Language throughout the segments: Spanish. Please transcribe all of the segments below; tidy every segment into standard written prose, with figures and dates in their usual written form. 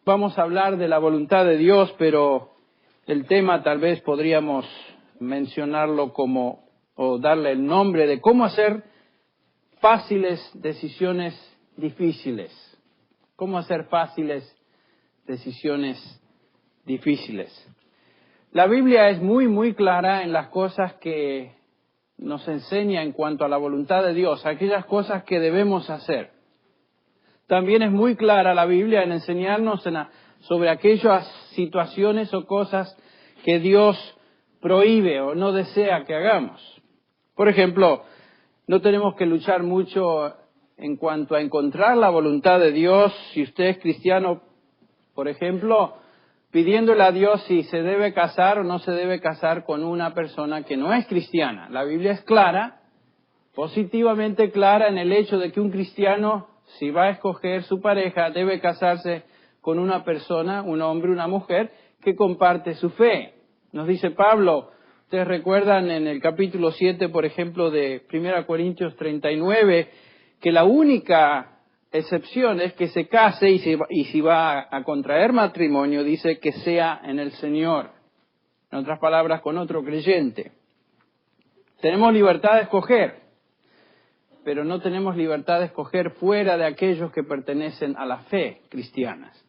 Vamos a hablar de la voluntad de Dios, pero el tema tal vez podríamos mencionarlo o darle el nombre de cómo hacer fáciles decisiones difíciles. Cómo hacer fáciles decisiones difíciles. La Biblia es muy clara en las cosas que nos enseña en cuanto a la voluntad de Dios, aquellas cosas que debemos hacer. También es muy clara la Biblia en enseñarnos sobre aquellas situaciones o cosas que Dios prohíbe o no desea que hagamos. Por ejemplo, no tenemos que luchar mucho en cuanto a encontrar la voluntad de Dios. Si usted es cristiano, por ejemplo, pidiéndole a Dios si se debe casar o no se debe casar con una persona que no es cristiana. La Biblia es clara, positivamente clara en el hecho de que un cristiano, si va a escoger su pareja, debe casarse con una persona, un hombre, una mujer, que comparte su fe. Nos dice Pablo, ustedes recuerdan en el capítulo 7, por ejemplo, de 1 Corintios 39, que la única excepción es que se case y si va a contraer matrimonio, dice que sea en el Señor. En otras palabras, con otro creyente. Tenemos libertad de escoger, pero no tenemos libertad de escoger fuera de aquellos que pertenecen a la fe cristianas.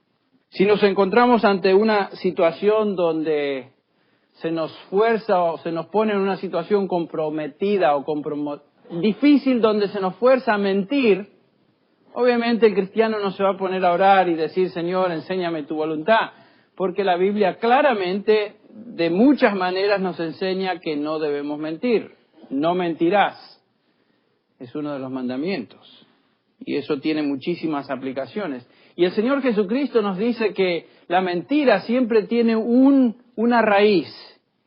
Si nos encontramos ante una situación donde se nos fuerza o se nos pone en una situación comprometida o difícil, donde se nos fuerza a mentir, obviamente el cristiano no se va a poner a orar y decir, Señor, enséñame tu voluntad, porque la Biblia claramente, de muchas maneras, nos enseña que no debemos mentir. No mentirás. Es uno de los mandamientos. Y eso tiene muchísimas aplicaciones. Y el Señor Jesucristo nos dice que la mentira siempre tiene una raíz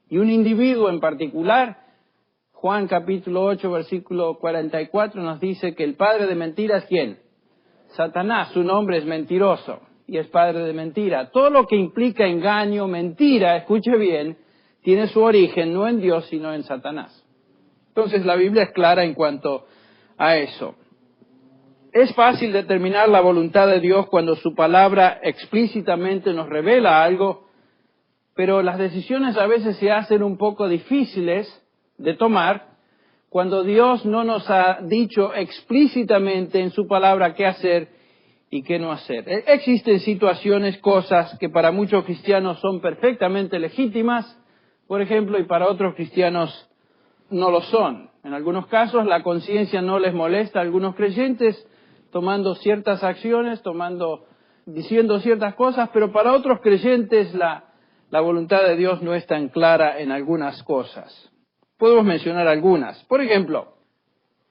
y un individuo en particular. Juan capítulo 8, versículo 44 nos dice que el padre de mentira es ¿quién? Satanás. Su nombre es mentiroso y es padre de mentira. Todo lo que implica engaño, mentira, escuche bien, tiene su origen no en Dios sino en Satanás. Entonces la Biblia es clara en cuanto a eso. Es fácil determinar la voluntad de Dios cuando su palabra explícitamente nos revela algo, pero las decisiones a veces se hacen un poco difíciles de tomar cuando Dios no nos ha dicho explícitamente en su palabra qué hacer y qué no hacer. Existen situaciones, cosas que para muchos cristianos son perfectamente legítimas, por ejemplo, y para otros cristianos no lo son. En algunos casos la conciencia no les molesta a algunos creyentes tomando ciertas acciones, diciendo ciertas cosas, pero para otros creyentes la voluntad de Dios no es tan clara en algunas cosas. Podemos mencionar algunas. Por ejemplo,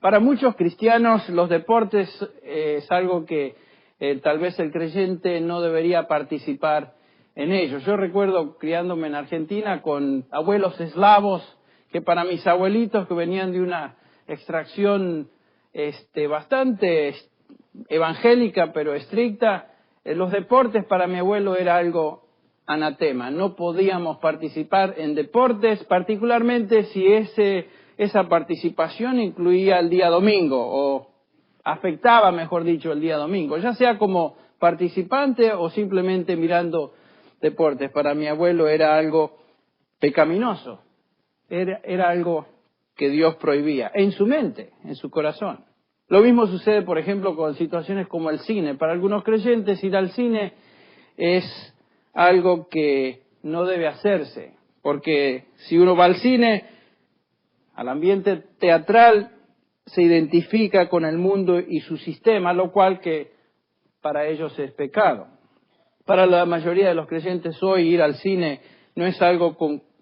para muchos cristianos los deportes es algo que tal vez el creyente no debería participar en ellos. Yo recuerdo criándome en Argentina con abuelos eslavos, que para mis abuelitos que venían de una extracción bastante evangélica pero estricta, los deportes para mi abuelo era algo anatema. No podíamos participar en deportes, particularmente si esa participación incluía el día domingo o afectaba, mejor dicho, el día domingo, ya sea como participante o simplemente mirando deportes. Para mi abuelo era algo pecaminoso. Era algo que Dios prohibía, en su mente, en su corazón. Lo mismo sucede, por ejemplo, con situaciones como el cine. Para algunos creyentes ir al cine es algo que no debe hacerse, porque si uno va al cine, al ambiente teatral, se identifica con el mundo y su sistema, lo cual que para ellos es pecado. Para la mayoría de los creyentes hoy ir al cine no es algo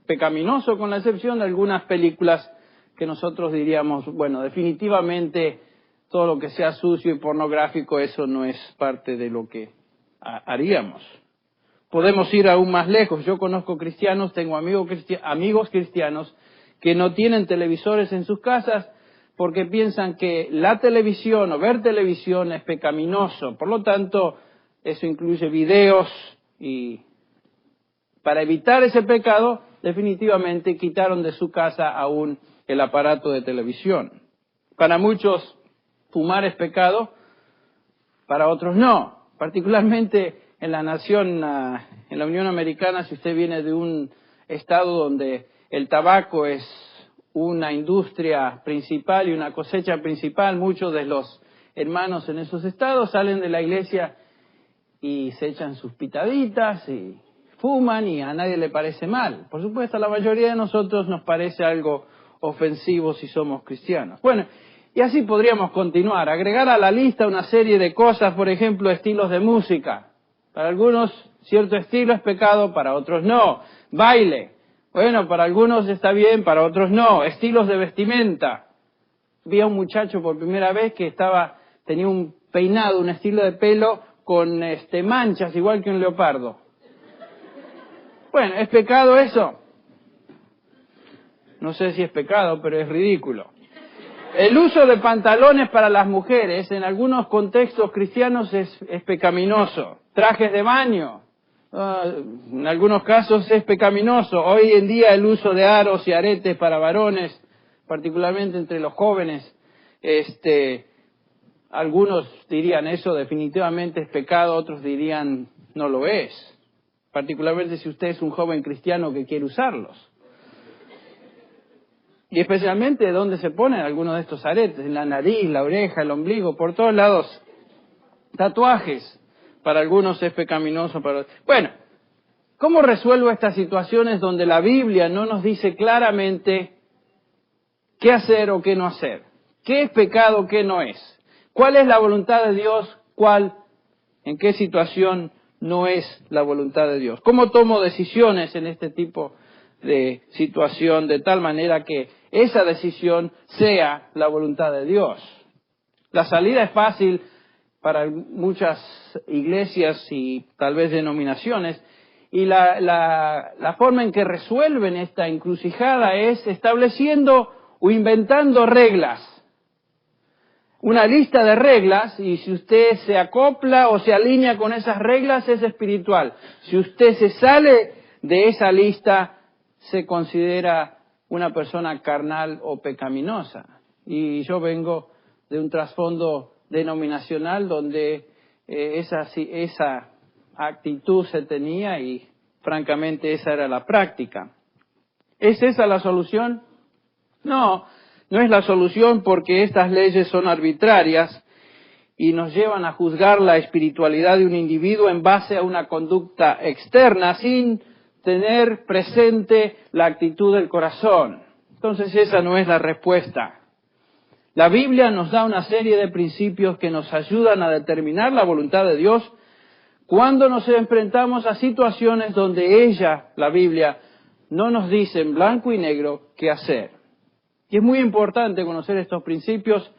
pecaminoso, con la excepción de algunas películas que nosotros diríamos, bueno, definitivamente todo lo que sea sucio y pornográfico, eso no es parte de lo que haríamos. Podemos ir aún más lejos. Yo conozco cristianos, tengo amigos cristianos que no tienen televisores en sus casas porque piensan que la televisión o ver televisión es pecaminoso. Por lo tanto, eso incluye videos y para evitar ese pecado, definitivamente quitaron de su casa aún el aparato de televisión. Para muchos, fumar es pecado, para otros no. Particularmente en la nación, en la Unión Americana, si usted viene de un estado donde el tabaco es una industria principal y una cosecha principal, muchos de los hermanos en esos estados salen de la iglesia y se echan sus pitaditas y fuman y a nadie le parece mal. Por supuesto, a la mayoría de nosotros nos parece algo ofensivo si somos cristianos. Bueno, y así podríamos continuar, agregar a la lista una serie de cosas, por ejemplo, estilos de música. Para algunos cierto estilo es pecado, para otros no. Baile. Bueno, para algunos está bien, para otros no. Estilos de vestimenta. Vi a un muchacho por primera vez que tenía un peinado, un estilo de pelo con manchas, igual que un leopardo. Bueno, ¿es pecado eso? No sé si es pecado, pero es ridículo. El uso de pantalones para las mujeres en algunos contextos cristianos es pecaminoso. Trajes de baño, en algunos casos es pecaminoso. Hoy en día el uso de aros y aretes para varones, particularmente entre los jóvenes, algunos dirían eso definitivamente es pecado, otros dirían no lo es. Particularmente si usted es un joven cristiano que quiere usarlos. Y especialmente dónde se ponen algunos de estos aretes, en la nariz, la oreja, el ombligo, por todos lados. Tatuajes, para algunos es pecaminoso, para otros. Bueno, ¿cómo resuelvo estas situaciones donde la Biblia no nos dice claramente qué hacer o qué no hacer? ¿Qué es pecado, qué no es? ¿Cuál es la voluntad de Dios? ¿En qué situación no es la voluntad de Dios? ¿Cómo tomo decisiones en este tipo de situación de tal manera que esa decisión sea la voluntad de Dios? La salida es fácil para muchas iglesias y tal vez denominaciones, y la forma en que resuelven esta encrucijada es estableciendo o inventando reglas. Una lista de reglas, y si usted se acopla o se alinea con esas reglas es espiritual. Si usted se sale de esa lista, se considera una persona carnal o pecaminosa. Y yo vengo de un trasfondo denominacional donde esa actitud se tenía y francamente esa era la práctica. ¿Es esa la solución? No, no es la solución porque estas leyes son arbitrarias y nos llevan a juzgar la espiritualidad de un individuo en base a una conducta externa sin tener presente la actitud del corazón. Entonces esa no es la respuesta. La Biblia nos da una serie de principios que nos ayudan a determinar la voluntad de Dios cuando nos enfrentamos a situaciones donde la Biblia, no nos dice en blanco y negro qué hacer. Y es muy importante conocer estos principios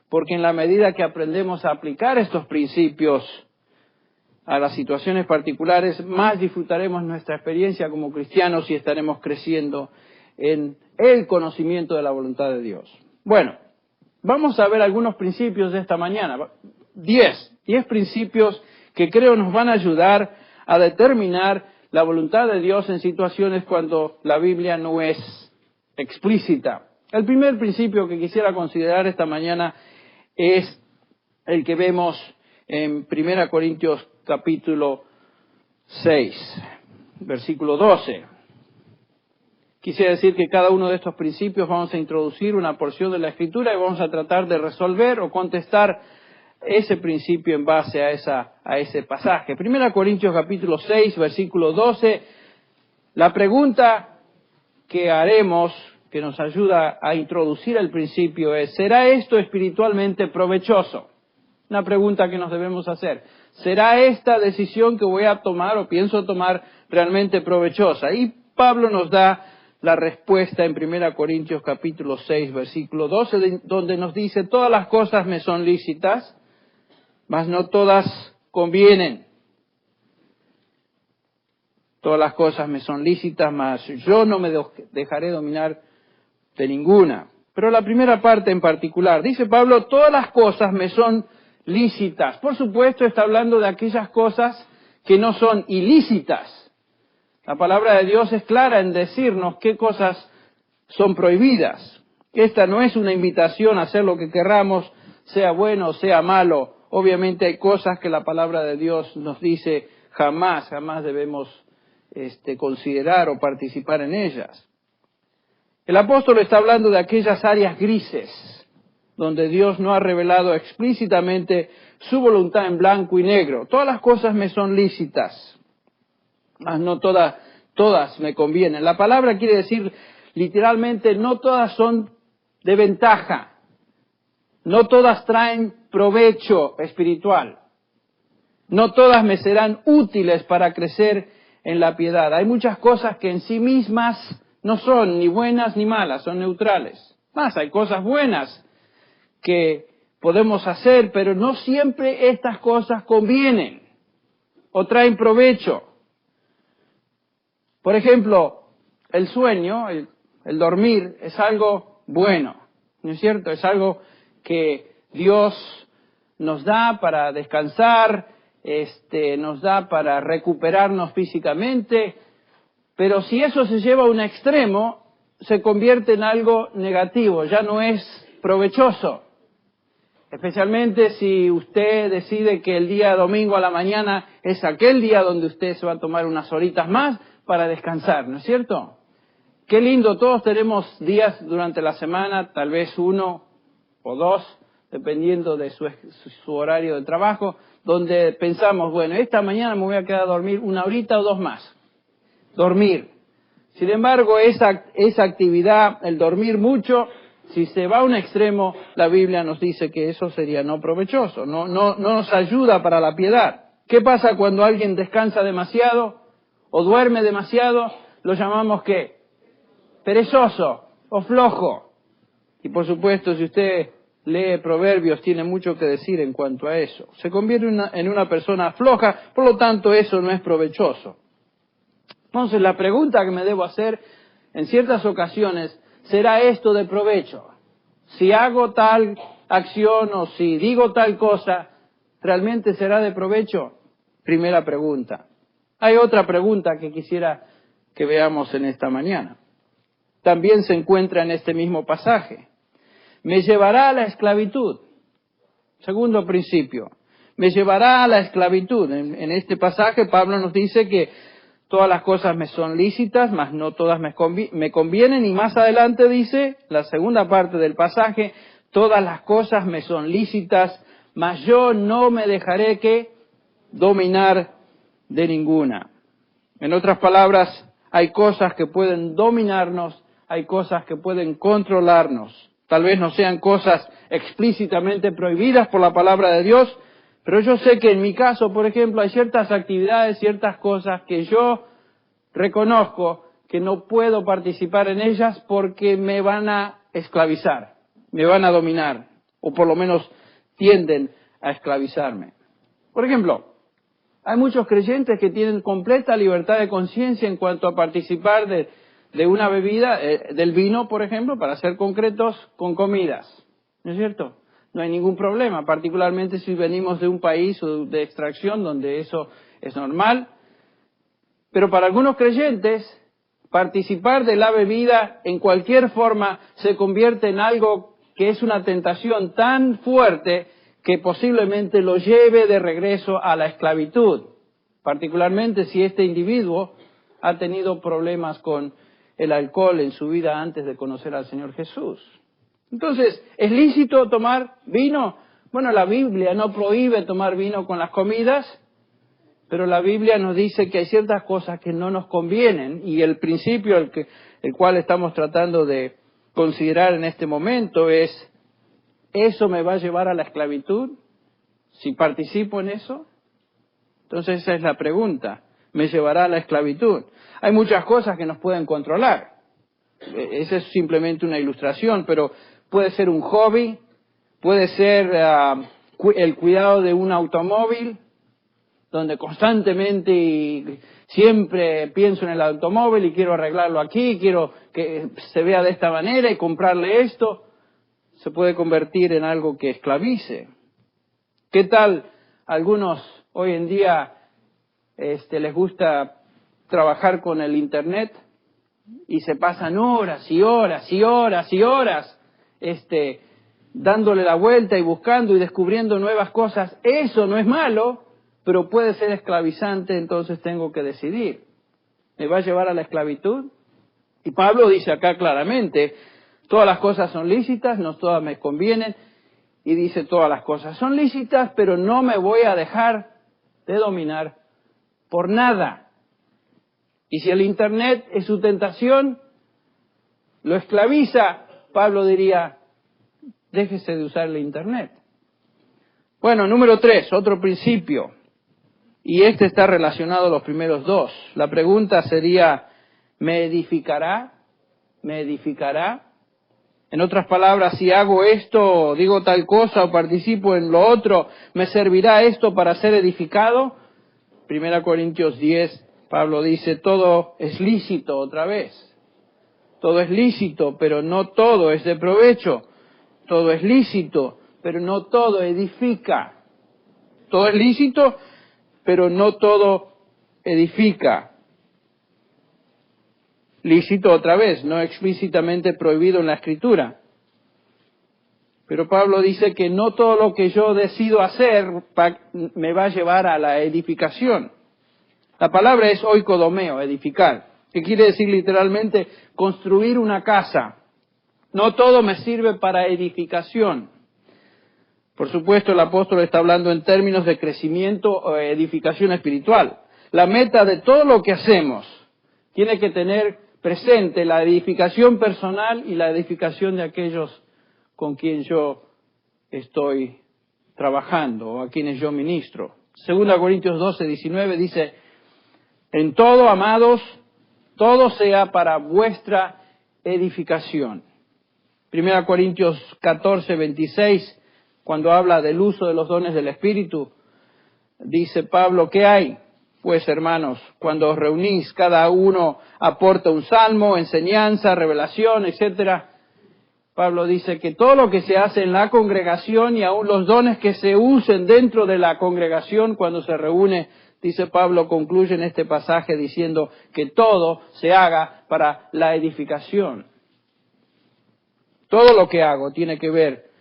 porque en la medida que aprendemos a aplicar estos principios a las situaciones particulares, más disfrutaremos nuestra experiencia como cristianos y estaremos creciendo en el conocimiento de la voluntad de Dios. Bueno, vamos a ver algunos principios de esta mañana. 10 principios que creo nos van a ayudar a determinar la voluntad de Dios en situaciones cuando la Biblia no es explícita. El primer principio que quisiera considerar esta mañana es el que vemos en 1 Corintios capítulo 6, versículo 12. Quisiera decir que cada uno de estos principios vamos a introducir una porción de la Escritura y vamos a tratar de resolver o contestar ese principio en base a ese pasaje. 1 Corintios capítulo 6, versículo 12. La pregunta que haremos, que nos ayuda a introducir el principio es, ¿será esto espiritualmente provechoso? Una pregunta que nos debemos hacer. ¿Será esta decisión que voy a tomar o pienso tomar realmente provechosa? Y Pablo nos da la respuesta en 1 Corintios capítulo 6, versículo 12, donde nos dice, todas las cosas me son lícitas, mas no todas convienen. Todas las cosas me son lícitas, mas yo no me dejaré dominar de ninguna. Pero la primera parte en particular, dice Pablo, todas las cosas me son lícitas. Por supuesto está hablando de aquellas cosas que no son ilícitas. La palabra de Dios es clara en decirnos qué cosas son prohibidas. Esta no es una invitación a hacer lo que querramos, sea bueno o sea malo. Obviamente hay cosas que la palabra de Dios nos dice jamás debemos considerar o participar en ellas. El apóstol está hablando de aquellas áreas grises, donde Dios no ha revelado explícitamente su voluntad en blanco y negro. Todas las cosas me son lícitas, mas no todas me convienen. La palabra quiere decir literalmente, no todas son de ventaja, no todas traen provecho espiritual, no todas me serán útiles para crecer en la piedad. Hay muchas cosas que en sí mismas no son ni buenas ni malas, son neutrales. Más, hay cosas buenas que podemos hacer, pero no siempre estas cosas convienen o traen provecho. Por ejemplo, el sueño, el dormir, es algo bueno, ¿no es cierto? Es algo que Dios nos da para descansar, nos da para recuperarnos físicamente, pero si eso se lleva a un extremo, se convierte en algo negativo, ya no es provechoso. Especialmente si usted decide que el día domingo a la mañana es aquel día donde usted se va a tomar unas horitas más para descansar, ¿no es cierto? Qué lindo, todos tenemos días durante la semana, tal vez 1 o 2, dependiendo de su horario de trabajo, donde pensamos, bueno, esta mañana me voy a quedar a dormir 1 horita o 2 más. Dormir. Sin embargo, esa actividad, el dormir mucho, si se va a un extremo, la Biblia nos dice que eso sería no provechoso, no nos ayuda para la piedad. ¿Qué pasa cuando alguien descansa demasiado o duerme demasiado? Lo llamamos ¿qué? Perezoso o flojo. Y por supuesto, si usted lee Proverbios, tiene mucho que decir en cuanto a eso. Se convierte en una persona floja, por lo tanto eso no es provechoso. Entonces la pregunta que me debo hacer en ciertas ocasiones, ¿será esto de provecho? Si hago tal acción o si digo tal cosa, ¿realmente será de provecho? Primera pregunta. Hay otra pregunta que quisiera que veamos en esta mañana. También se encuentra en este mismo pasaje. ¿Me llevará a la esclavitud? Segundo principio. Me llevará a la esclavitud. En este pasaje Pablo nos dice que todas las cosas me son lícitas, mas no todas me convienen. Y más adelante dice, la segunda parte del pasaje, todas las cosas me son lícitas, mas yo no me dejaré que dominar de ninguna. En otras palabras, hay cosas que pueden dominarnos, hay cosas que pueden controlarnos. Tal vez no sean cosas explícitamente prohibidas por la palabra de Dios, pero yo sé que en mi caso, por ejemplo, hay ciertas actividades, ciertas cosas que yo reconozco que no puedo participar en ellas porque me van a esclavizar, me van a dominar, o por lo menos tienden a esclavizarme. Por ejemplo, hay muchos creyentes que tienen completa libertad de conciencia en cuanto a participar de una bebida, del vino, por ejemplo, para ser concretos, con comidas. ¿No es cierto? No hay ningún problema, particularmente si venimos de un país o de extracción donde eso es normal. Pero para algunos creyentes, participar de la bebida en cualquier forma se convierte en algo que es una tentación tan fuerte que posiblemente lo lleve de regreso a la esclavitud, particularmente si este individuo ha tenido problemas con el alcohol en su vida antes de conocer al Señor Jesús. Entonces, ¿es lícito tomar vino? Bueno, la Biblia no prohíbe tomar vino con las comidas, pero la Biblia nos dice que hay ciertas cosas que no nos convienen, y el principio el cual estamos tratando de considerar en este momento es, ¿eso me va a llevar a la esclavitud? Si participo en eso, entonces esa es la pregunta, ¿me llevará a la esclavitud? Hay muchas cosas que nos pueden controlar, esa es simplemente una ilustración, pero puede ser un hobby, puede ser el cuidado de un automóvil, donde constantemente y siempre pienso en el automóvil y quiero arreglarlo aquí, quiero que se vea de esta manera y comprarle esto, se puede convertir en algo que esclavice. ¿Qué tal algunos hoy en día les gusta trabajar con el Internet y se pasan horas y horas y horas y horas dándole la vuelta y buscando y descubriendo nuevas cosas? Eso no es malo, pero puede ser esclavizante, entonces tengo que decidir. ¿Me va a llevar a la esclavitud? Y Pablo dice acá claramente, todas las cosas son lícitas, no todas me convienen, y dice todas las cosas son lícitas, pero no me voy a dejar de dominar por nada. Y si el Internet es su tentación, lo esclaviza, Pablo diría, déjese de usar el Internet. Bueno, número 3, otro principio, y este está relacionado a los primeros dos. La pregunta sería, ¿me edificará? ¿Me edificará? En otras palabras, si hago esto, digo tal cosa o participo en lo otro, ¿me servirá esto para ser edificado? 1 Corintios 10, Pablo dice, todo es lícito otra vez. Todo es lícito, pero no todo es de provecho. Todo es lícito, pero no todo edifica. Todo es lícito, pero no todo edifica. Lícito otra vez, no explícitamente prohibido en la Escritura. Pero Pablo dice que no todo lo que yo decido hacer me va a llevar a la edificación. La palabra es oikodomeo, edificar, que quiere decir literalmente construir una casa. No todo me sirve para edificación. Por supuesto, el apóstol está hablando en términos de crecimiento o edificación espiritual. La meta de todo lo que hacemos tiene que tener presente la edificación personal y la edificación de aquellos con quien yo estoy trabajando o a quienes yo ministro. 2 Corintios 12, 19 dice, en todo, amados, todo sea para vuestra edificación. 1 Corintios 14, 26, cuando habla del uso de los dones del Espíritu, dice Pablo, ¿qué hay? Pues, hermanos, cuando os reunís, cada uno aporta un salmo, enseñanza, revelación, etcétera. Pablo dice que todo lo que se hace en la congregación y aún los dones que se usen dentro de la congregación cuando se reúne, dice Pablo, concluye en este pasaje diciendo que todo se haga para la edificación. Todo lo que hago tiene que ver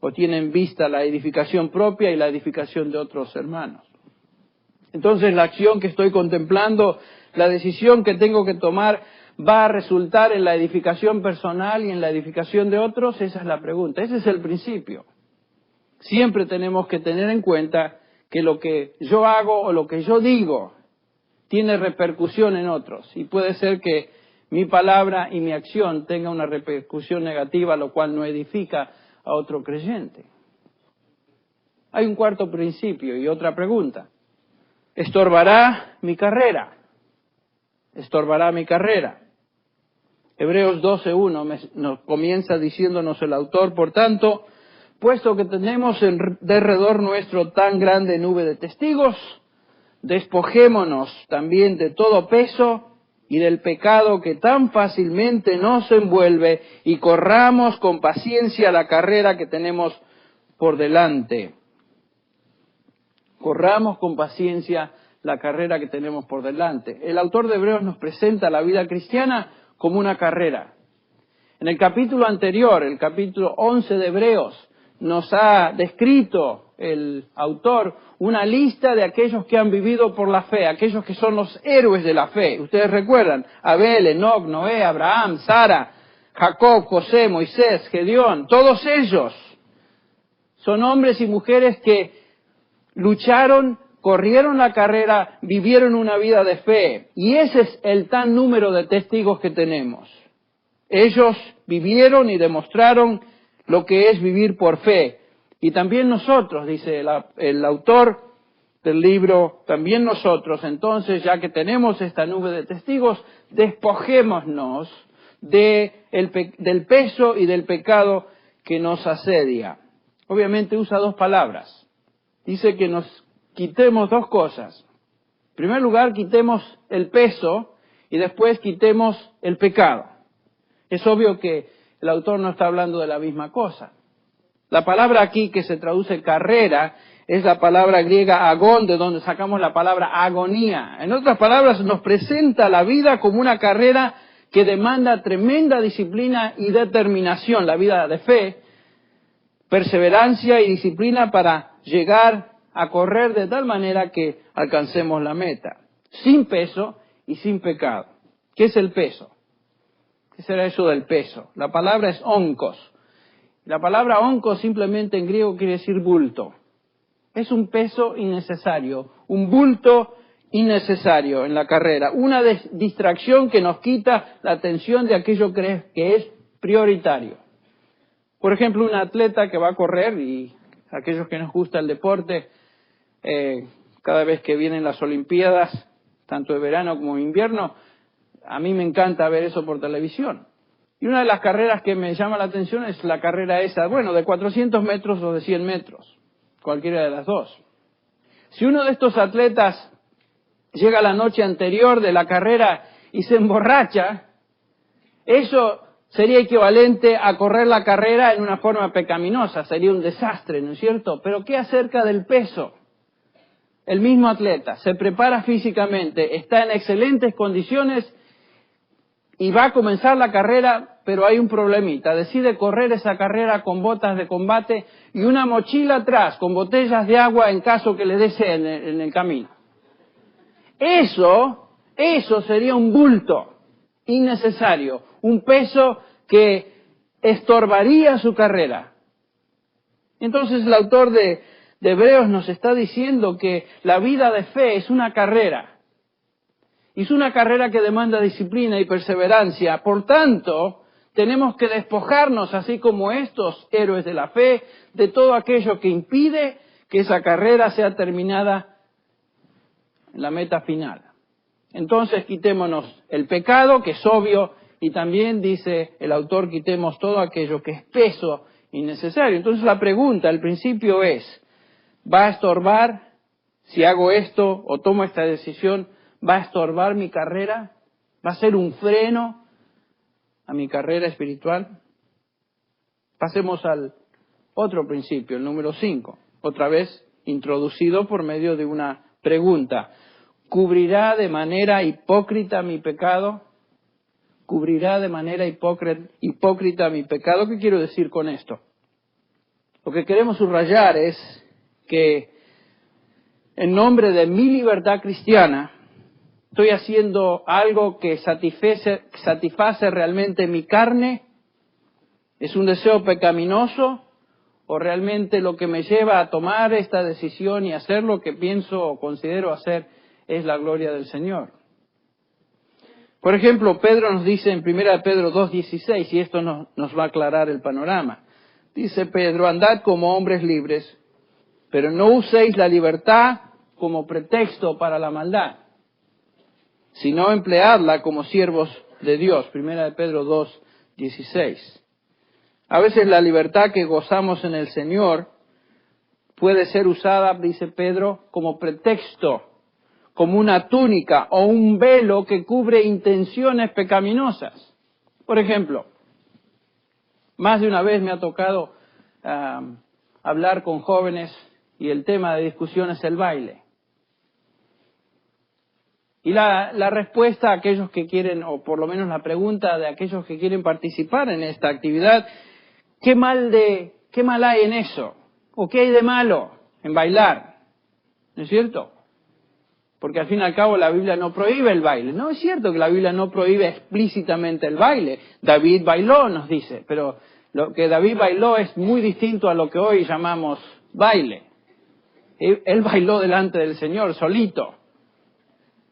o tiene en vista la edificación propia y la edificación de otros hermanos. Entonces la acción que estoy contemplando, la decisión que tengo que tomar, ¿va a resultar en la edificación personal y en la edificación de otros? Esa es la pregunta, ese es el principio. Siempre tenemos que tener en cuenta que lo que yo hago o lo que yo digo tiene repercusión en otros. Y puede ser que mi palabra y mi acción tenga una repercusión negativa, lo cual no edifica a otro creyente. Hay un cuarto principio y otra pregunta. ¿Estorbará mi carrera? ¿Estorbará mi carrera? Hebreos 12:1 nos comienza diciéndonos el autor, por tanto, puesto que tenemos en derredor nuestro tan grande nube de testigos, despojémonos también de todo peso y del pecado que tan fácilmente nos envuelve y corramos con paciencia la carrera que tenemos por delante. Corramos con paciencia la carrera que tenemos por delante. El autor de Hebreos nos presenta la vida cristiana como una carrera. En el capítulo anterior, el capítulo 11 de Hebreos, nos ha descrito el autor una lista de aquellos que han vivido por la fe, aquellos que son los héroes de la fe. Ustedes recuerdan, Abel, Enoc, Noé, Abraham, Sara, Jacob, José, Moisés, Gedeón, todos ellos son hombres y mujeres que lucharon, corrieron la carrera, vivieron una vida de fe. Y ese es el tan número de testigos que tenemos. Ellos vivieron y demostraron lo que es vivir por fe. Y también nosotros, dice el autor del libro, también nosotros, entonces, ya que tenemos esta nube de testigos, despojémonos del peso y del pecado que nos asedia. Obviamente usa dos palabras. Dice que nos quitemos dos cosas. En primer lugar, quitemos el peso y después quitemos el pecado. Es obvio que el autor no está hablando de la misma cosa. La palabra aquí que se traduce carrera es la palabra griega agón, de donde sacamos la palabra agonía. En otras palabras, nos presenta la vida como una carrera que demanda tremenda disciplina y determinación, la vida de fe, perseverancia y disciplina para llegar a correr de tal manera que alcancemos la meta, sin peso y sin pecado. ¿Qué es el peso? ¿Qué será eso del peso? La palabra es onkos. La palabra onkos simplemente en griego quiere decir bulto. Es un peso innecesario, un bulto innecesario en la carrera, una distracción que nos quita la atención de aquello que es prioritario. Por ejemplo, un atleta que va a correr, y aquellos que nos gusta el deporte, cada vez que vienen las Olimpiadas, tanto de verano como de invierno, a mí me encanta ver eso por televisión. Y una de las carreras que me llama la atención es la carrera esa, de 400 metros o de 100 metros, cualquiera de las dos. Si uno de estos atletas llega la noche anterior de la carrera y se emborracha, eso sería equivalente a correr la carrera en una forma pecaminosa, sería un desastre, ¿no es cierto? Pero ¿qué acerca del peso? El mismo atleta se prepara físicamente, está en excelentes condiciones y va a comenzar la carrera, pero hay un problemita. Decide correr esa carrera con botas de combate y una mochila atrás con botellas de agua en caso que le dé sed en el camino. Eso sería un bulto innecesario, un peso que estorbaría su carrera. Entonces el autor de Hebreos nos está diciendo que la vida de fe es una carrera. Y es una carrera que demanda disciplina y perseverancia. Por tanto, tenemos que despojarnos, así como estos héroes de la fe, de todo aquello que impide que esa carrera sea terminada en la meta final. Entonces quitémonos el pecado, que es obvio, y también dice el autor, quitemos todo aquello que es peso innecesario. Entonces la pregunta al principio es, ¿va a estorbar si hago esto o tomo esta decisión? ¿Va a estorbar mi carrera? ¿Va a ser un freno a mi carrera espiritual? Pasemos al otro principio, el número 5, otra vez introducido por medio de una pregunta. ¿Cubrirá de manera hipócrita mi pecado? ¿Cubrirá de manera hipócrita mi pecado? ¿Qué quiero decir con esto? Lo que queremos subrayar es que en nombre de mi libertad cristiana, estoy haciendo algo que satisface realmente mi carne, es un deseo pecaminoso, o realmente lo que me lleva a tomar esta decisión y hacer lo que pienso o considero hacer es la gloria del Señor. Por ejemplo, Pedro nos dice en 1 Pedro 2:16, y esto nos va a aclarar el panorama. Dice Pedro, andad como hombres libres, pero no uséis la libertad como pretexto para la maldad, sino empleadla como siervos de Dios. 1 Pedro 2:16. A veces la libertad que gozamos en el Señor puede ser usada, dice Pedro, como pretexto, como una túnica o un velo que cubre intenciones pecaminosas. Por ejemplo, más de una vez me ha tocado hablar con jóvenes y el tema de discusión es el baile. Y la respuesta a aquellos que quieren, o por lo menos la pregunta de aquellos que quieren participar en esta actividad, ¿qué mal hay en eso? ¿O qué hay de malo en bailar? ¿No es cierto? Porque al fin y al cabo la Biblia no prohíbe el baile. No es cierto que la Biblia no prohíbe explícitamente el baile. David bailó, nos dice, pero lo que David bailó es muy distinto a lo que hoy llamamos baile. Él bailó delante del Señor, solito.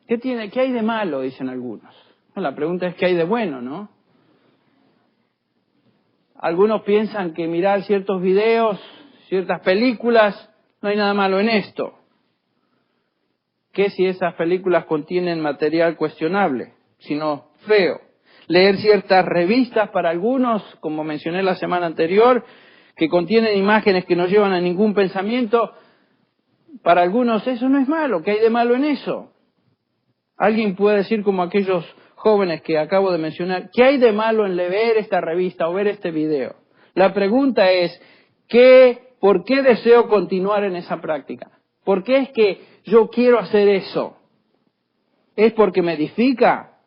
¿Qué hay de malo? Dicen algunos. La pregunta es ¿qué hay de bueno, no? Algunos piensan que mirar ciertos videos, ciertas películas, no hay nada malo en esto. ¿Qué si esas películas contienen material cuestionable, sino feo? Leer ciertas revistas para algunos, como mencioné la semana anterior, que contienen imágenes que no llevan a ningún pensamiento, para algunos eso no es malo. ¿Qué hay de malo en eso? Alguien puede decir, como aquellos jóvenes que acabo de mencionar, ¿qué hay de malo en leer esta revista o ver este video? La pregunta es, ¿por qué deseo continuar en esa práctica? ¿Por qué es que yo quiero hacer eso? ¿Es porque me edifica?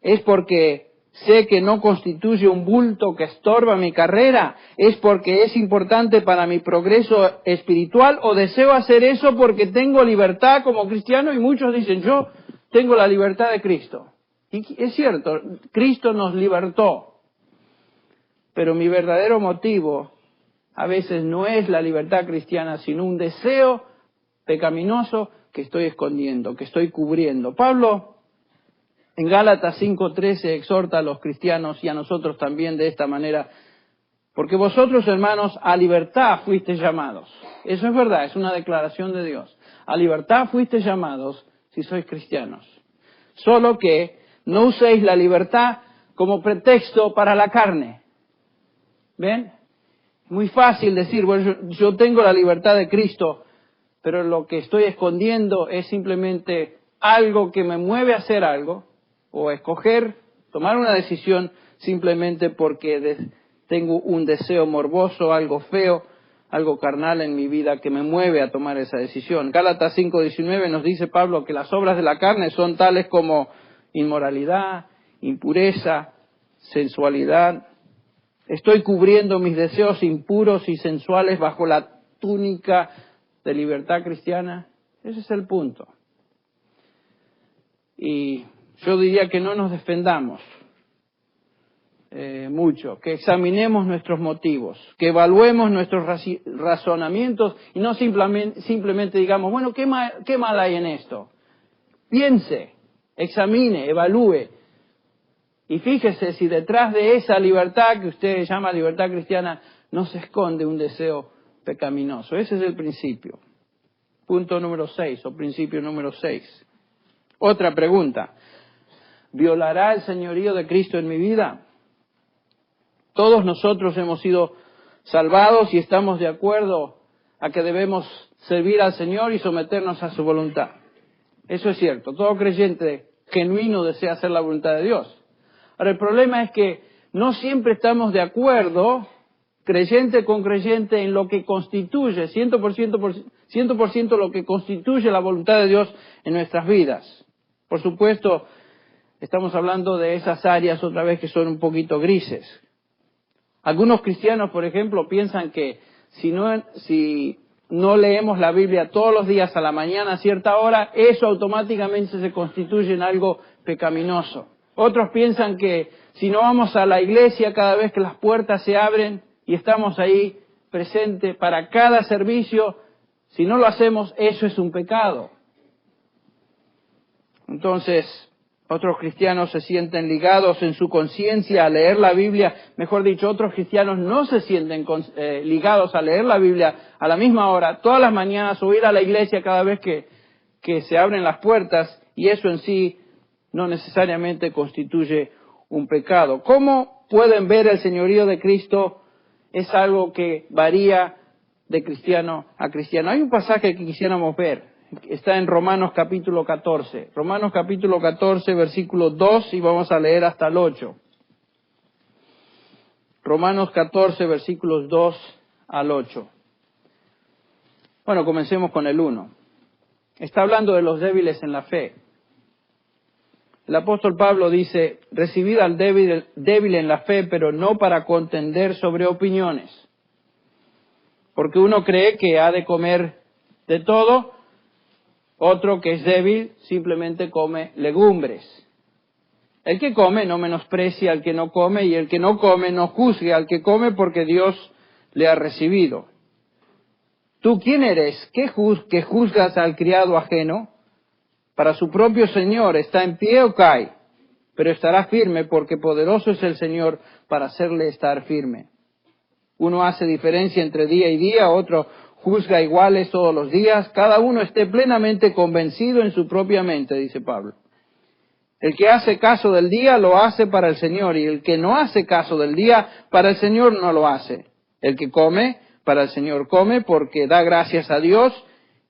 ¿Es porque sé que no constituye un bulto que estorba mi carrera, es porque es importante para mi progreso espiritual, o deseo hacer eso porque tengo libertad como cristiano, y muchos dicen, yo tengo la libertad de Cristo. Y es cierto, Cristo nos libertó, pero mi verdadero motivo a veces no es la libertad cristiana, sino un deseo pecaminoso que estoy escondiendo, que estoy cubriendo. Pablo en Gálatas 5:13 exhorta a los cristianos y a nosotros también de esta manera, porque vosotros, hermanos, a libertad fuisteis llamados. Eso es verdad, es una declaración de Dios. A libertad fuisteis llamados si sois cristianos. Solo que no uséis la libertad como pretexto para la carne. ¿Ven? Muy fácil decir, bueno, yo tengo la libertad de Cristo, pero lo que estoy escondiendo es simplemente algo que me mueve a hacer algo, o escoger, tomar una decisión simplemente porque tengo un deseo morboso, algo feo, algo carnal en mi vida que me mueve a tomar esa decisión. Gálatas 5:19 nos dice Pablo que las obras de la carne son tales como inmoralidad, impureza, sensualidad. Estoy cubriendo mis deseos impuros y sensuales bajo la túnica de libertad cristiana. Ese es el punto. Y yo diría que no nos defendamos mucho, que examinemos nuestros motivos, que evaluemos nuestros razonamientos y no simplemente digamos, bueno, ¿qué mal hay en esto? Piense, examine, evalúe y fíjese si detrás de esa libertad que usted llama libertad cristiana no se esconde un deseo pecaminoso. Ese es el principio. Punto número 6 o principio número 6. Otra pregunta. ¿Violará el señorío de Cristo en mi vida? Todos nosotros hemos sido salvados y estamos de acuerdo a que debemos servir al Señor y someternos a su voluntad. Eso es cierto. Todo creyente genuino desea hacer la voluntad de Dios. Ahora, el problema es que no siempre estamos de acuerdo, creyente con creyente, en lo que constituye, 100% lo que constituye la voluntad de Dios en nuestras vidas. Por supuesto, estamos hablando de esas áreas otra vez que son un poquito grises. Algunos cristianos, por ejemplo, piensan que si no leemos la Biblia todos los días a la mañana a cierta hora, eso automáticamente se constituye en algo pecaminoso. Otros piensan que si no vamos a la iglesia cada vez que las puertas se abren y estamos ahí presentes para cada servicio, si no lo hacemos, eso es un pecado. Entonces, otros cristianos se sienten ligados en su conciencia a leer la Biblia. Mejor dicho, otros cristianos no se sienten ligados a leer la Biblia a la misma hora, todas las mañanas, o ir a la iglesia cada vez que se abren las puertas, y eso en sí no necesariamente constituye un pecado. ¿Cómo pueden ver el señorío de Cristo? Es algo que varía de cristiano a cristiano. Hay un pasaje que quisiéramos ver. Está en Romanos capítulo 14. Romanos capítulo 14, versículo 2, y vamos a leer hasta el 8. Romanos 14, versículos 2 al 8. Bueno, comencemos con el 1. Está hablando de los débiles en la fe. El apóstol Pablo dice, recibid al débil en la fe, pero no para contender sobre opiniones. Porque uno cree que ha de comer de todo, otro que es débil simplemente come legumbres. El que come no menosprecia al que no come, y el que no come no juzgue al que come, porque Dios le ha recibido. ¿Tú quién eres? ¿Que juzgas al criado ajeno? Para su propio Señor está en pie o cae, pero estará firme, porque poderoso es el Señor para hacerle estar firme. Uno hace diferencia entre día y día, otro juzga iguales todos los días. Cada uno esté plenamente convencido en su propia mente, dice Pablo. El que hace caso del día lo hace para el Señor, y el que no hace caso del día para el Señor no lo hace. El que come para el Señor come, porque da gracias a Dios,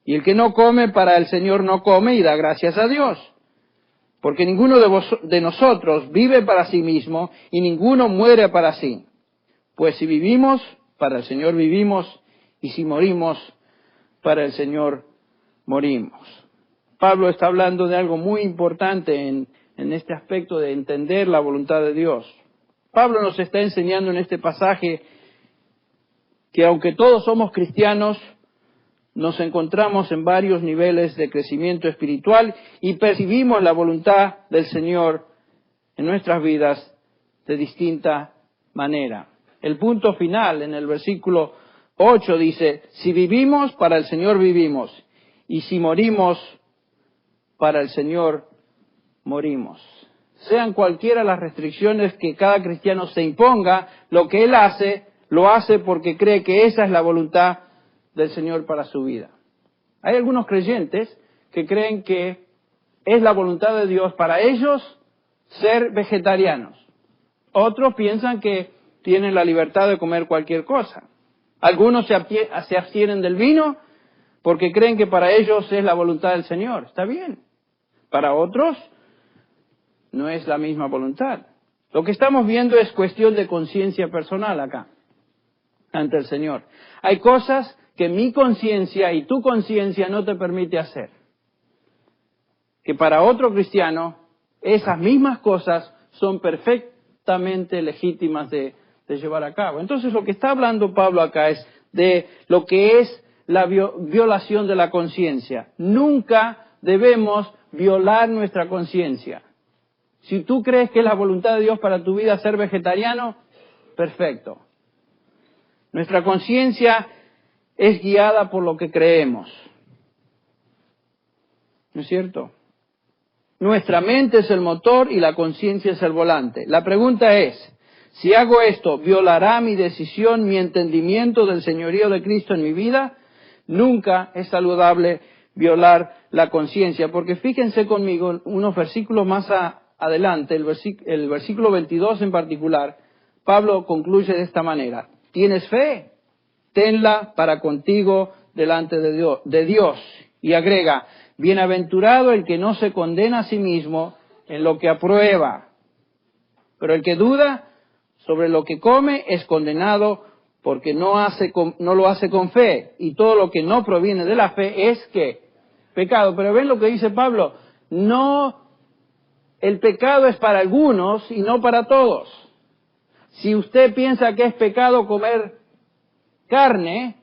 y el que no come para el Señor no come y da gracias a Dios. Porque ninguno de nosotros vive para sí mismo, y ninguno muere para sí. Pues si vivimos, para el Señor vivimos, y si morimos, para el Señor morimos. Pablo está hablando de algo muy importante en en este aspecto de entender la voluntad de Dios. Pablo nos está enseñando en este pasaje que aunque todos somos cristianos, nos encontramos en varios niveles de crecimiento espiritual y percibimos la voluntad del Señor en nuestras vidas de distinta manera. El punto final en el versículo 8 dice, si vivimos, para el Señor vivimos, y si morimos, para el Señor morimos. Sean cualquiera las restricciones que cada cristiano se imponga, lo que él hace, lo hace porque cree que esa es la voluntad del Señor para su vida. Hay algunos creyentes que creen que es la voluntad de Dios para ellos ser vegetarianos. Otros piensan que tienen la libertad de comer cualquier cosa. Algunos se abstienen del vino porque creen que para ellos es la voluntad del Señor. Está bien. Para otros no es la misma voluntad. Lo que estamos viendo es cuestión de conciencia personal acá, ante el Señor. Hay cosas que mi conciencia y tu conciencia no te permite hacer. Que para otro cristiano, esas mismas cosas son perfectamente legítimas de llevar a cabo. Entonces lo que está hablando Pablo acá es de lo que es la violación de la conciencia. Nunca debemos violar nuestra conciencia. Si tú crees que es la voluntad de Dios para tu vida ser vegetariano, perfecto. Nuestra conciencia es guiada por lo que creemos. ¿No es cierto? Nuestra mente es el motor y la conciencia es el volante. La pregunta es, si hago esto, ¿violará mi decisión, mi entendimiento del señorío de Cristo en mi vida? Nunca es saludable violar la conciencia, porque fíjense conmigo unos versículos más adelante, el versículo 22 en particular, Pablo concluye de esta manera, ¿tienes fe? Tenla para contigo delante de Dios. Y agrega, bienaventurado el que no se condena a sí mismo en lo que aprueba, pero el que duda sobre lo que come es condenado porque no lo hace con fe, y todo lo que no proviene de la fe es ¿qué? Pecado. Pero ven lo que dice Pablo, el pecado es para algunos y no para todos. Si usted piensa que es pecado comer carne,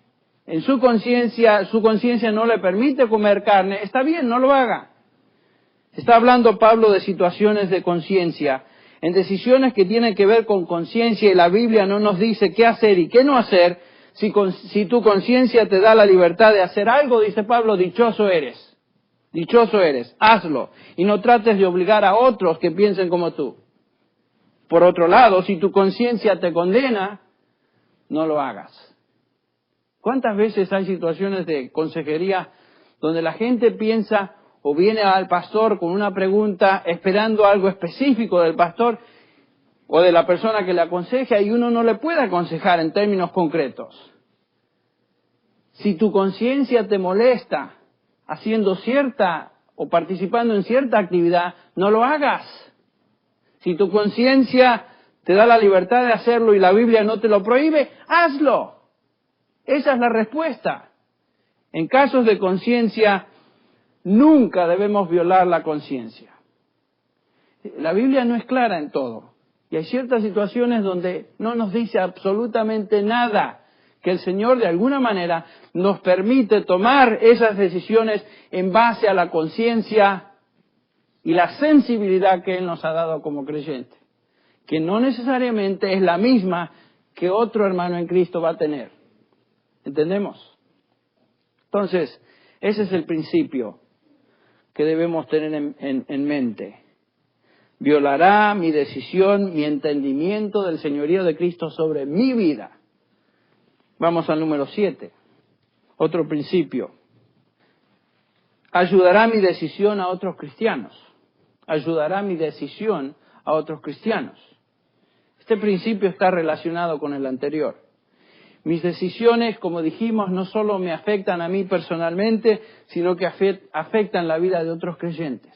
en su conciencia no le permite comer carne, está bien, no lo haga. Está hablando Pablo de situaciones de conciencia, en decisiones que tienen que ver con conciencia, y la Biblia no nos dice qué hacer y qué no hacer. Si tu conciencia te da la libertad de hacer algo, dice Pablo, dichoso eres, hazlo, y no trates de obligar a otros que piensen como tú. Por otro lado, si tu conciencia te condena, no lo hagas. ¿Cuántas veces hay situaciones de consejería donde la gente piensa o viene al pastor con una pregunta esperando algo específico del pastor o de la persona que le aconseja y uno no le puede aconsejar en términos concretos? Si tu conciencia te molesta haciendo cierta o participando en cierta actividad, no lo hagas. Si tu conciencia te da la libertad de hacerlo y la Biblia no te lo prohíbe, hazlo. Esa es la respuesta. En casos de conciencia, nunca debemos violar la conciencia. La Biblia no es clara en todo. Y hay ciertas situaciones donde no nos dice absolutamente nada, que el Señor de alguna manera nos permite tomar esas decisiones en base a la conciencia y la sensibilidad que Él nos ha dado como creyente, que no necesariamente es la misma que otro hermano en Cristo va a tener. ¿Entendemos? Entonces, ese es el principio que debemos tener en mente. Violará mi decisión, mi entendimiento del señorío de Cristo sobre mi vida. Vamos al número 7. Otro principio. Ayudará mi decisión a otros cristianos. Ayudará mi decisión a otros cristianos. Este principio está relacionado con el anterior. Mis decisiones, como dijimos, no solo me afectan a mí personalmente, sino que afectan la vida de otros creyentes.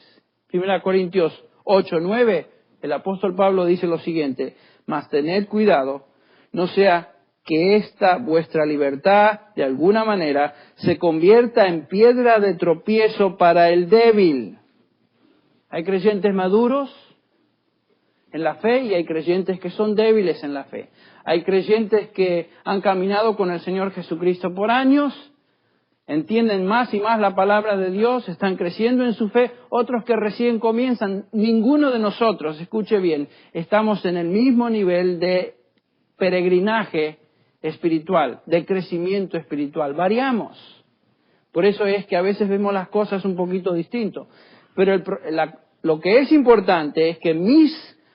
1 Corintios 8:9, el apóstol Pablo dice lo siguiente: mas tened cuidado, no sea que esta vuestra libertad, de alguna manera, se convierta en piedra de tropiezo para el débil. Hay creyentes maduros en la fe y hay creyentes que son débiles en la fe. Hay creyentes que han caminado con el Señor Jesucristo por años, entienden más y más la palabra de Dios, están creciendo en su fe, otros que recién comienzan. Ninguno de nosotros, escuche bien, estamos en el mismo nivel de peregrinaje espiritual, de crecimiento espiritual. Variamos. Por eso es que a veces vemos las cosas un poquito distinto. Pero lo que es importante es que mis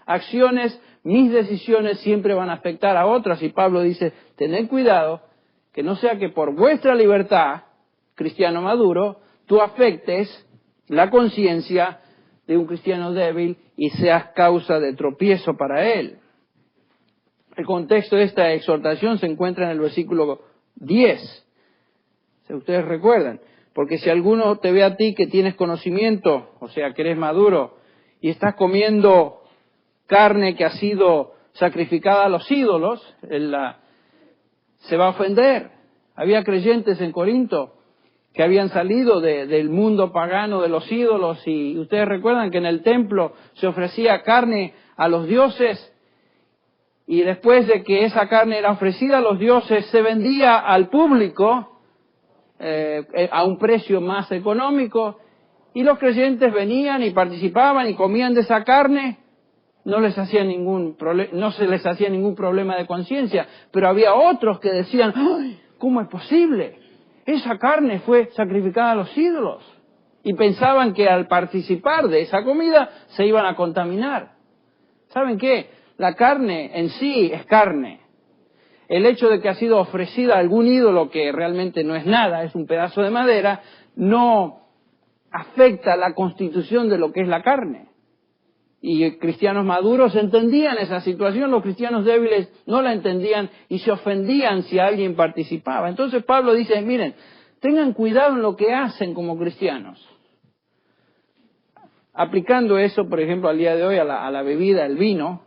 acciones, mis decisiones siempre van a afectar a otras. Y Pablo dice, tened cuidado, que no sea que por vuestra libertad, cristiano maduro, tú afectes la conciencia de un cristiano débil y seas causa de tropiezo para él. El contexto de esta exhortación se encuentra en el versículo 10. Si ustedes recuerdan, porque si alguno te ve a ti que tienes conocimiento, o sea, que eres maduro, y estás comiendo carne que ha sido sacrificada a los ídolos, se va a ofender. Había creyentes en Corinto que habían salido del mundo pagano de los ídolos, y ustedes recuerdan que en el templo se ofrecía carne a los dioses, y después de que esa carne era ofrecida a los dioses, se vendía al público a un precio más económico, y los creyentes venían y participaban y comían de esa carne. No se les hacía ningún problema de conciencia, pero había otros que decían, ¡ay! ¿Cómo es posible? Esa carne fue sacrificada a los ídolos. Y pensaban que al participar de esa comida se iban a contaminar. ¿Saben qué? La carne en sí es carne. El hecho de que ha sido ofrecida a algún ídolo que realmente no es nada, es un pedazo de madera, no afecta la constitución de lo que es la carne. Y cristianos maduros entendían esa situación, los cristianos débiles no la entendían y se ofendían si alguien participaba. Entonces Pablo dice, miren, tengan cuidado en lo que hacen como cristianos. Aplicando eso, por ejemplo, al día de hoy a la bebida, el vino,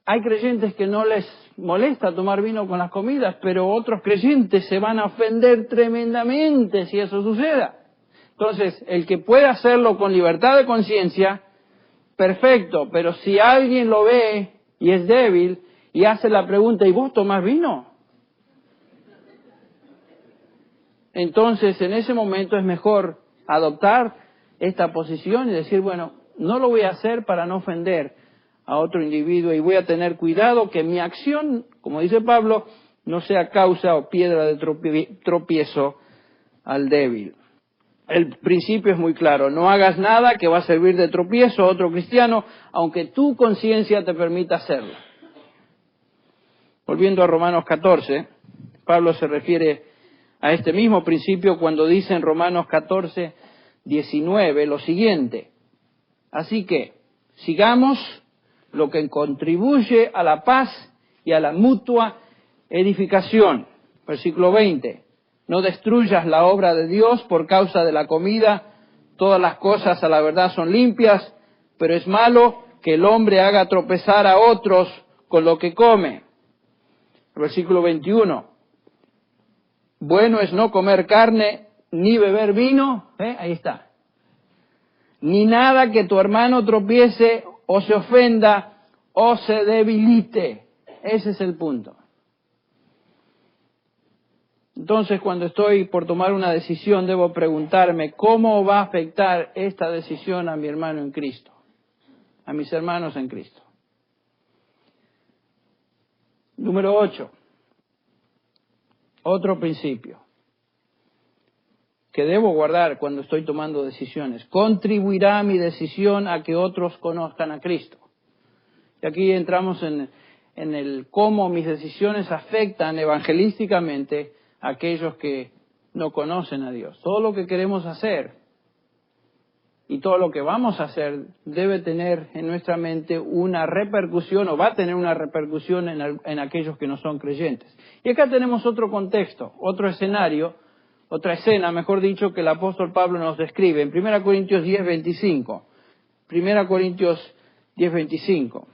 hay creyentes que no les molesta tomar vino con las comidas, pero otros creyentes se van a ofender tremendamente si eso suceda. Entonces, el que pueda hacerlo con libertad de conciencia, perfecto, pero si alguien lo ve y es débil y hace la pregunta, ¿y vos tomás vino? Entonces, en ese momento es mejor adoptar esta posición y decir, bueno, no lo voy a hacer para no ofender a otro individuo y voy a tener cuidado que mi acción, como dice Pablo, no sea causa o piedra de tropiezo al débil. El principio es muy claro, no hagas nada que va a servir de tropiezo a otro cristiano, aunque tu conciencia te permita hacerlo. Volviendo a Romanos 14, Pablo se refiere a este mismo principio cuando dice en Romanos 14, 19 lo siguiente. Así que, sigamos lo que contribuye a la paz y a la mutua edificación. Versículo 20. No destruyas la obra de Dios por causa de la comida. Todas las cosas a la verdad son limpias, pero es malo que el hombre haga tropezar a otros con lo que come. Versículo 21. Bueno es no comer carne ni beber vino. Ahí está. Ni nada que tu hermano tropiece o se ofenda o se debilite. Ese es el punto. Entonces, cuando estoy por tomar una decisión, debo preguntarme, ¿cómo va a afectar esta decisión a mi hermano en Cristo? A mis hermanos en Cristo. Número 8. Otro principio que debo guardar cuando estoy tomando decisiones. Contribuirá mi decisión a que otros conozcan a Cristo. Y aquí entramos en el cómo mis decisiones afectan evangelísticamente a aquellos que no conocen a Dios. Todo lo que queremos hacer y todo lo que vamos a hacer debe tener en nuestra mente una repercusión o va a tener una repercusión en aquellos que no son creyentes. Y acá tenemos otro contexto, otro escenario, otra escena, mejor dicho, que el apóstol Pablo nos describe en 1 Corintios 10:25. 1 Corintios 10:25.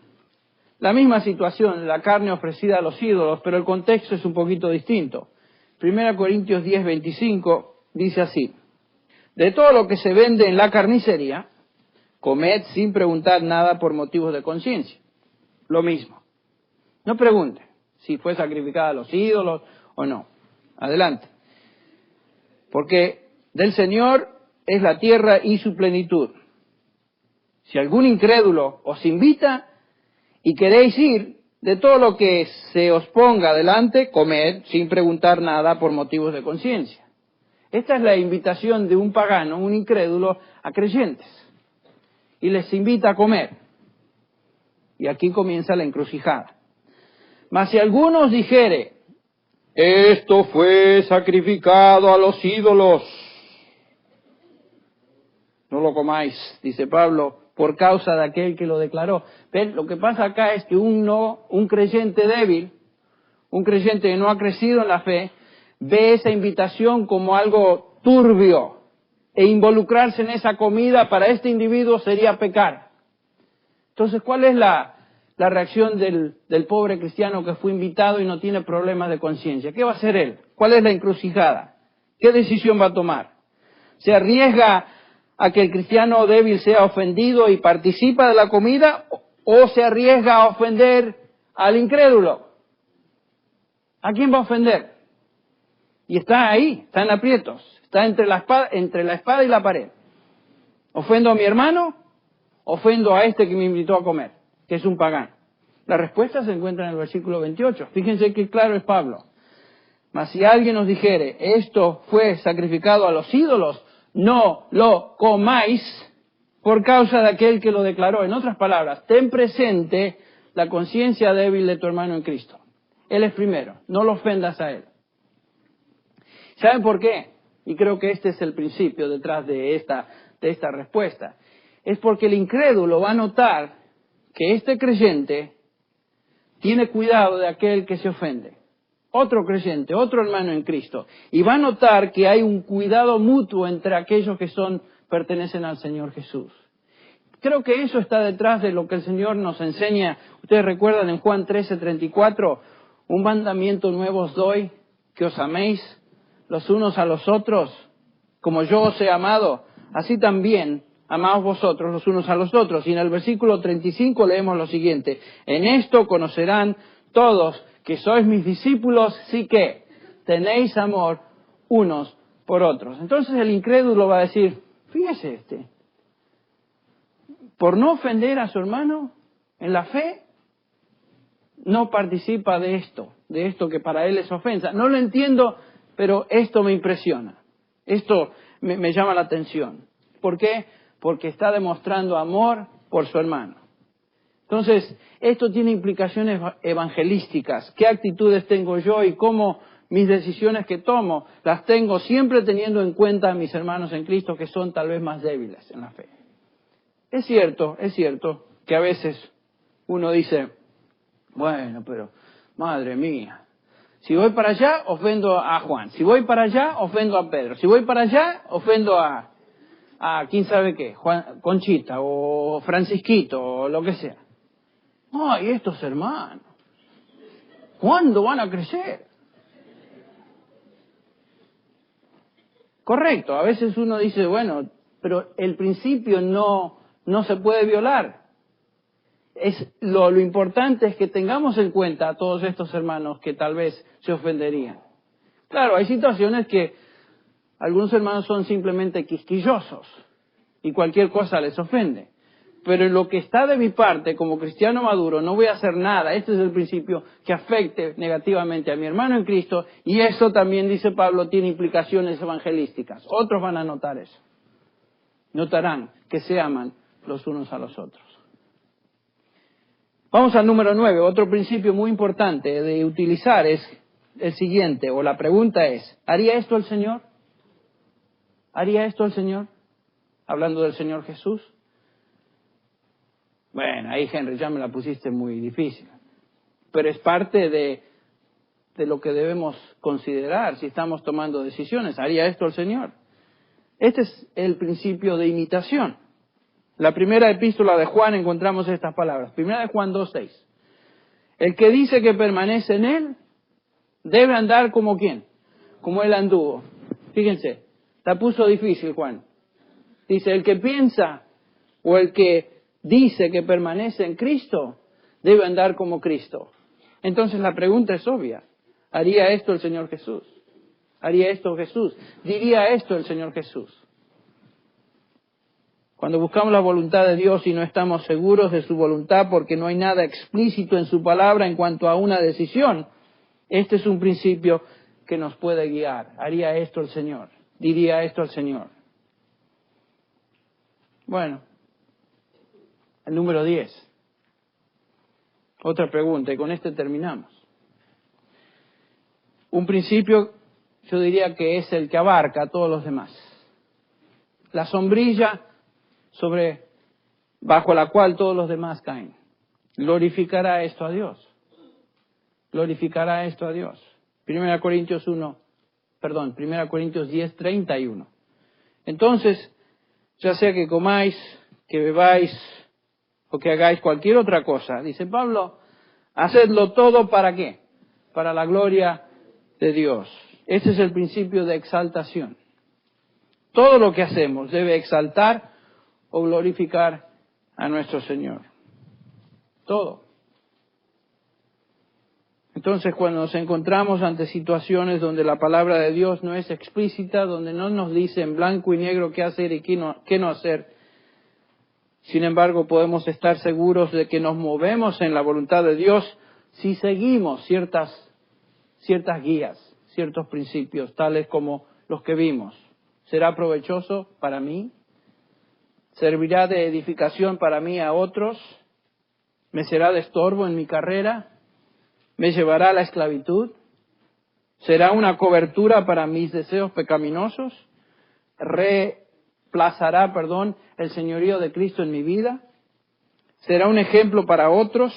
La misma situación, la carne ofrecida a los ídolos, pero el contexto es un poquito distinto. 1 Corintios 10:25 dice así: de todo lo que se vende en la carnicería, Comed sin preguntar nada por motivos de conciencia. Lo mismo. No pregunte si fue sacrificada a los ídolos o no. Adelante. Porque del Señor es la tierra y su plenitud. Si algún incrédulo os invita y queréis ir, de todo lo que se os ponga delante, comed sin preguntar nada por motivos de conciencia. Esta es la invitación de un pagano, un incrédulo, a creyentes. Y les invita a comer. Y aquí comienza la encrucijada. Mas si alguno os dijere, esto fue sacrificado a los ídolos, no lo comáis, dice Pablo, por causa de aquel que lo declaró. ¿Ven? Lo que pasa acá es que un creyente débil, un creyente que no ha crecido en la fe, ve esa invitación como algo turbio, e involucrarse en esa comida para este individuo sería pecar. Entonces, ¿cuál es la reacción del pobre cristiano que fue invitado y no tiene problemas de conciencia? ¿Qué va a hacer él? ¿Cuál es la encrucijada? ¿Qué decisión va a tomar? ¿Se arriesga a que el cristiano débil sea ofendido y participa de la comida, o se arriesga a ofender al incrédulo? ¿A quién va a ofender? Y está ahí, está en aprietos, está entre la espada y la pared. ¿Ofendo a mi hermano? ¿Ofendo a este que me invitó a comer, que es un pagano? La respuesta se encuentra en el versículo 28. Fíjense qué claro es Pablo. Mas si alguien os dijere, esto fue sacrificado a los ídolos, no lo comáis por causa de aquel que lo declaró. En otras palabras, ten presente la conciencia débil de tu hermano en Cristo. Él es primero, no lo ofendas a él. ¿Saben por qué? Y creo que este es el principio detrás de esta respuesta. Es porque el incrédulo va a notar que este creyente tiene cuidado de aquel que se ofende. Otro creyente, otro hermano en Cristo. Y va a notar que hay un cuidado mutuo entre aquellos que pertenecen al Señor Jesús. Creo que eso está detrás de lo que el Señor nos enseña. Ustedes recuerdan en Juan 13:34, un mandamiento nuevo os doy, que os améis los unos a los otros, como yo os he amado, así también amaos vosotros los unos a los otros. Y en el versículo 35 leemos lo siguiente, en esto conocerán todos que sois mis discípulos, sí que tenéis amor unos por otros. Entonces el incrédulo va a decir, fíjese por no ofender a su hermano en la fe, no participa de esto que para él es ofensa. No lo entiendo, pero esto me impresiona. Esto me llama la atención. ¿Por qué? Porque está demostrando amor por su hermano. Entonces, esto tiene implicaciones evangelísticas. ¿Qué actitudes tengo yo y cómo mis decisiones que tomo las tengo siempre teniendo en cuenta a mis hermanos en Cristo que son tal vez más débiles en la fe? Es cierto que a veces uno dice, bueno, pero madre mía, si voy para allá ofendo a Juan, si voy para allá ofendo a Pedro, si voy para allá ofendo a quién sabe qué, Conchita o Francisquito o lo que sea. Ay, estos hermanos, ¿cuándo van a crecer? Correcto, a veces uno dice, bueno, pero el principio no se puede violar. Lo importante es que tengamos en cuenta a todos estos hermanos que tal vez se ofenderían. Claro, hay situaciones que algunos hermanos son simplemente quisquillosos y cualquier cosa les ofende. Pero en lo que está de mi parte, como cristiano maduro, no voy a hacer nada, este es el principio, que afecte negativamente a mi hermano en Cristo, y eso también, dice Pablo, tiene implicaciones evangelísticas. Otros van a notar eso. Notarán que se aman los unos a los otros. Vamos al número 9. Otro principio muy importante de utilizar es el siguiente, o la pregunta es, ¿haría esto el Señor? ¿Haría esto el Señor? Hablando del Señor Jesús. Bueno, ahí Henry, ya me la pusiste muy difícil. Pero es parte de lo que debemos considerar si estamos tomando decisiones. ¿Haría esto el Señor? Este es el principio de imitación. La primera epístola de Juan encontramos estas palabras. Primera de Juan 2:6. El que dice que permanece en él, debe andar como ¿quién? Como él anduvo. Fíjense, la puso difícil Juan. Dice, el que piensa o el que dice que permanece en Cristo debe andar como Cristo. Entonces la pregunta es obvia. ¿Haría esto el Señor Jesús? ¿Haría esto Jesús? ¿Diría esto el Señor Jesús? Cuando buscamos la voluntad de Dios y no estamos seguros de su voluntad porque no hay nada explícito en su palabra en cuanto a una decisión, este es un principio que nos puede guiar. ¿Haría esto el Señor? ¿Diría esto el Señor? Bueno, el número 10. Otra pregunta, y con este terminamos. Un principio, yo diría que es el que abarca a todos los demás. La sombrilla bajo la cual todos los demás caen. Glorificará esto a Dios. Glorificará esto a Dios. 1 Corintios 10, 31. Entonces, ya sea que comáis, que bebáis o que hagáis cualquier otra cosa, dice Pablo, hacedlo todo ¿para qué? Para la gloria de Dios. Ese es el principio de exaltación. Todo lo que hacemos debe exaltar o glorificar a nuestro Señor. Todo. Entonces, cuando nos encontramos ante situaciones donde la palabra de Dios no es explícita, donde no nos dice en blanco y negro qué hacer y qué no hacer, sin embargo, podemos estar seguros de que nos movemos en la voluntad de Dios si seguimos ciertas guías, ciertos principios, tales como los que vimos. ¿Será provechoso para mí? ¿Servirá de edificación para mí a otros? ¿Me será de estorbo en mi carrera? ¿Me llevará a la esclavitud? ¿Será una cobertura para mis deseos pecaminosos? ¿Reemplazará, el señorío de Cristo en mi vida? ¿Será un ejemplo para otros?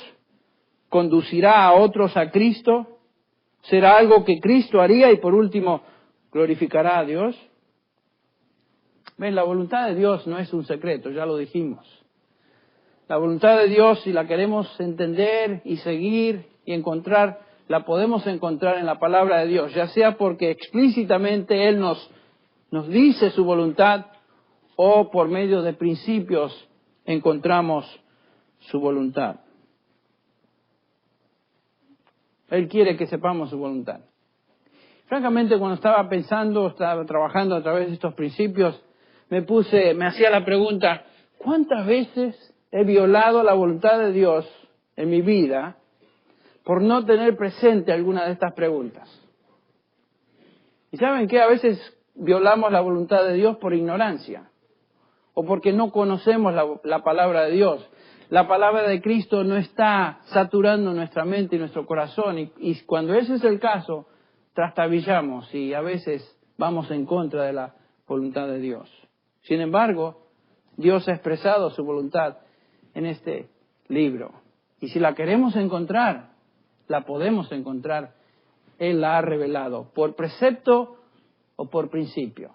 ¿Conducirá a otros a Cristo? ¿Será algo que Cristo haría y por último glorificará a Dios? Ven, la voluntad de Dios no es un secreto, ya lo dijimos. La voluntad de Dios, si la queremos entender y seguir y encontrar, la podemos encontrar en la palabra de Dios, ya sea porque explícitamente Él nos dice su voluntad o por medio de principios encontramos su voluntad. Él quiere que sepamos su voluntad. Francamente, cuando estaba trabajando a través de estos principios, me hacía la pregunta, ¿cuántas veces he violado la voluntad de Dios en mi vida por no tener presente alguna de estas preguntas? ¿Y saben qué? A veces violamos la voluntad de Dios por ignorancia o porque no conocemos la palabra de Dios. La palabra de Cristo no está saturando nuestra mente y nuestro corazón y cuando ese es el caso, trastabillamos y a veces vamos en contra de la voluntad de Dios. Sin embargo, Dios ha expresado su voluntad en este libro. Y si la queremos encontrar, la podemos encontrar. Él la ha revelado, por precepto o por principio.